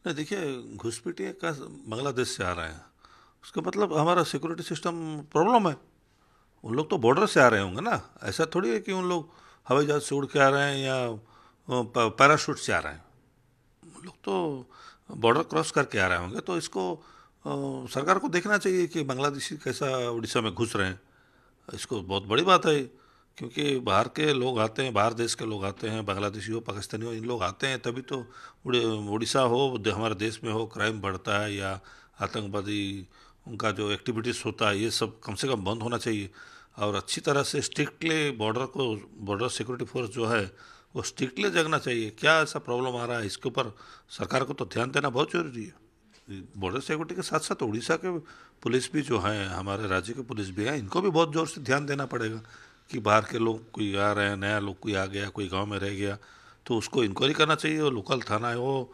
नहीं देखिए, घुसपैठिए का बांग्लादेश से आ रहे हैं, उसका मतलब हमारा सिक्योरिटी सिस्टम प्रॉब्लम है। उन लोग तो बॉर्डर से आ रहे होंगे ना, ऐसा थोड़ी है कि उन लोग हवाई जहाज से उड़ के आ रहे हैं या पैराशूट से आ रहे हैं। उन लोग तो बॉर्डर क्रॉस करके आ रहे होंगे, तो इसको सरकार को देखना चाहिए कि बांग्लादेशी कैसा उड़ीसा में घुस रहे हैं। इसको बहुत बड़ी बात है, क्योंकि बाहर के लोग आते हैं, बाहर देश के लोग आते हैं, बांग्लादेशी हो पाकिस्तानी हो, इन लोग आते हैं तभी तो उड़ीसा हो, हमारे देश में हो क्राइम बढ़ता है या आतंकवादी उनका जो एक्टिविटीज़ होता है, ये सब कम से कम बंद होना चाहिए। और अच्छी तरह से स्ट्रिक्टली बॉर्डर सिक्योरिटी फोर्स जो है वो स्ट्रिक्टली जगना चाहिए। क्या ऐसा प्रॉब्लम आ रहा है, इसके ऊपर सरकार को तो ध्यान देना बहुत जरूरी है। बॉर्डर सिक्योरिटी के साथ साथ उड़ीसा के पुलिस भी जो हैं, हमारे राज्य के पुलिस भी हैं, इनको भी बहुत जोर से ध्यान देना पड़ेगा कि बाहर के लोग कोई आ रहे हैं, नया लोग कोई आ गया, कोई गांव में रह गया, तो उसको इंक्वायरी करना चाहिए। और लोकल थाना है वो,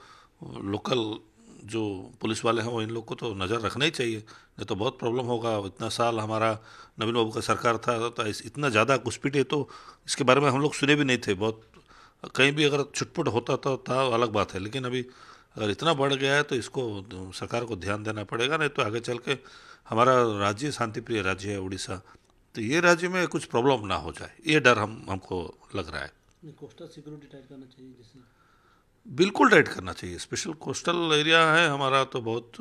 लोकल जो पुलिस वाले हैं वो इन लोग को तो नज़र रखना ही चाहिए, नहीं तो बहुत प्रॉब्लम होगा। इतना साल हमारा नवीन बाबू का सरकार था तो इतना ज़्यादा घुसपैठिए तो इसके बारे में हम लोग सुने भी नहीं थे। बहुत कहीं भी अगर छुटपुट होता था अलग बात है, लेकिन अभी अगर इतना बढ़ गया है तो इसको सरकार को ध्यान देना पड़ेगा, नहीं तो आगे चल के हमारा राज्य शांति प्रिय राज्य है उड़ीसा, तो ये राज्य में कुछ प्रॉब्लम ना हो जाए, ये डर हमको लग रहा है। कोस्टल सिक्योरिटी टाइट करना चाहिए जैसे। बिल्कुल टाइट करना चाहिए। स्पेशल कोस्टल एरिया है हमारा, तो बहुत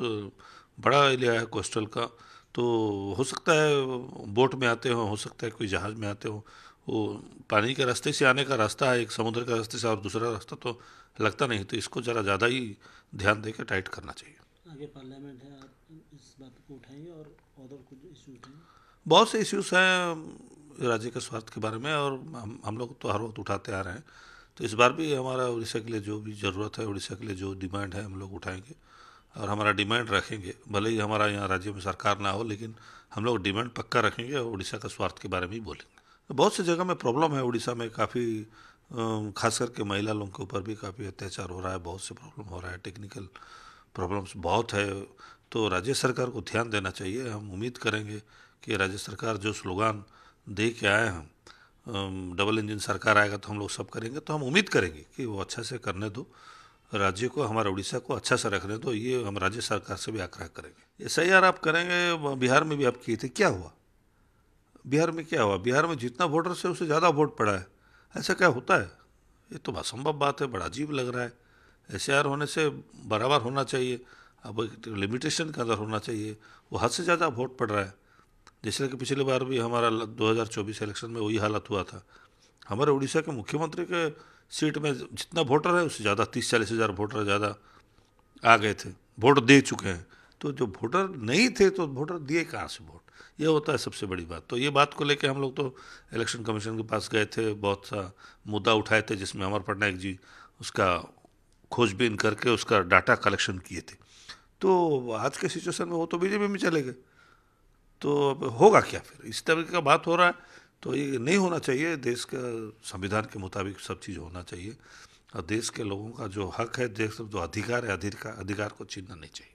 बड़ा एरिया है कोस्टल का। तो हो सकता है बोट में आते हो सकता है कोई जहाज़ में आते हो, वो पानी के रास्ते से आने का रास्ता है एक, समुद्र के रास्ते से, और दूसरा रास्ता तो लगता नहीं। तो इसको ज़रा ज़्यादा ही ध्यान दे के टाइट करना चाहिए। आगे पार्लियामेंट है, आप इस बात को उठाएंगे और अदर कुछ इशू उठाएंगे? बहुत से इश्यूज हैं राज्य के स्वास्थ्य के बारे में, और हम लोग तो हर वक्त उठाते आ रहे हैं। तो इस बार भी हमारा उड़ीसा के लिए जो भी ज़रूरत है, उड़ीसा के लिए जो डिमांड है, हम लोग उठाएंगे और हमारा डिमांड रखेंगे। भले ही हमारा यहाँ राज्य में सरकार ना हो, लेकिन हम लोग डिमांड पक्का रखेंगे और उड़ीसा का स्वास्थ्य के बारे में ही बोलेंगे। तो बहुत सी जगह में प्रॉब्लम है उड़ीसा में, काफ़ी खास करके महिला लोगों के ऊपर भी काफ़ी अत्याचार हो रहा है, बहुत से प्रॉब्लम हो रहा है, टेक्निकल प्रॉब्लम्स बहुत है। तो राज्य सरकार को ध्यान देना चाहिए। हम उम्मीद करेंगे कि राज्य सरकार जो स्लोगान दे के आए हैं, डबल इंजन सरकार आएगा तो हम लोग सब करेंगे, तो हम उम्मीद करेंगे कि वो अच्छा से करने दो, राज्य को, हमारा उड़ीसा को अच्छा से रखने दो। ये हम राज्य सरकार से भी आग्रह करेंगे। ऐसा ही यार आप करेंगे, बिहार में भी आप किए थे, क्या हुआ? बिहार में क्या हुआ? बिहार में जितना वोटर है उससे ज़्यादा वोट पड़ा है। ऐसा क्या होता है? ये तो असंभव बात है, बड़ा अजीब लग रहा है। ऐसे यार होने से बराबर होना चाहिए, अब एक लिमिटेशन का अंदर होना चाहिए। वो हद से ज़्यादा वोट पड़ रहा है। जैसे कि पिछली बार भी हमारा 2024 इलेक्शन में वही हालत हुआ था। हमारे उड़ीसा के मुख्यमंत्री के सीट में जितना वोटर है उससे ज़्यादा 30-40 हज़ार वोटर ज़्यादा आ गए थे, वोट दे चुके हैं। तो जो वोटर नहीं थे तो वोटर दिए कहाँ से वोट? ये होता है सबसे बड़ी बात। तो ये बात को लेके हम लोग तो इलेक्शन कमीशन के पास गए थे, बहुत सा मुद्दा उठाए थे, जिसमें अमर पटनायक जी उसका खोजबीन करके उसका डाटा कलेक्शन किए थे। तो आज के सिचुएशन में वो तो बीजेपी में चले गए, तो अब होगा क्या फिर? इस तरह का बात हो रहा है, तो ये नहीं होना चाहिए। देश का संविधान के मुताबिक सब चीज़ होना चाहिए, और देश के लोगों का जो हक है, देश का जो अधिकार है, अधिकार को छीनना नहीं चाहिए।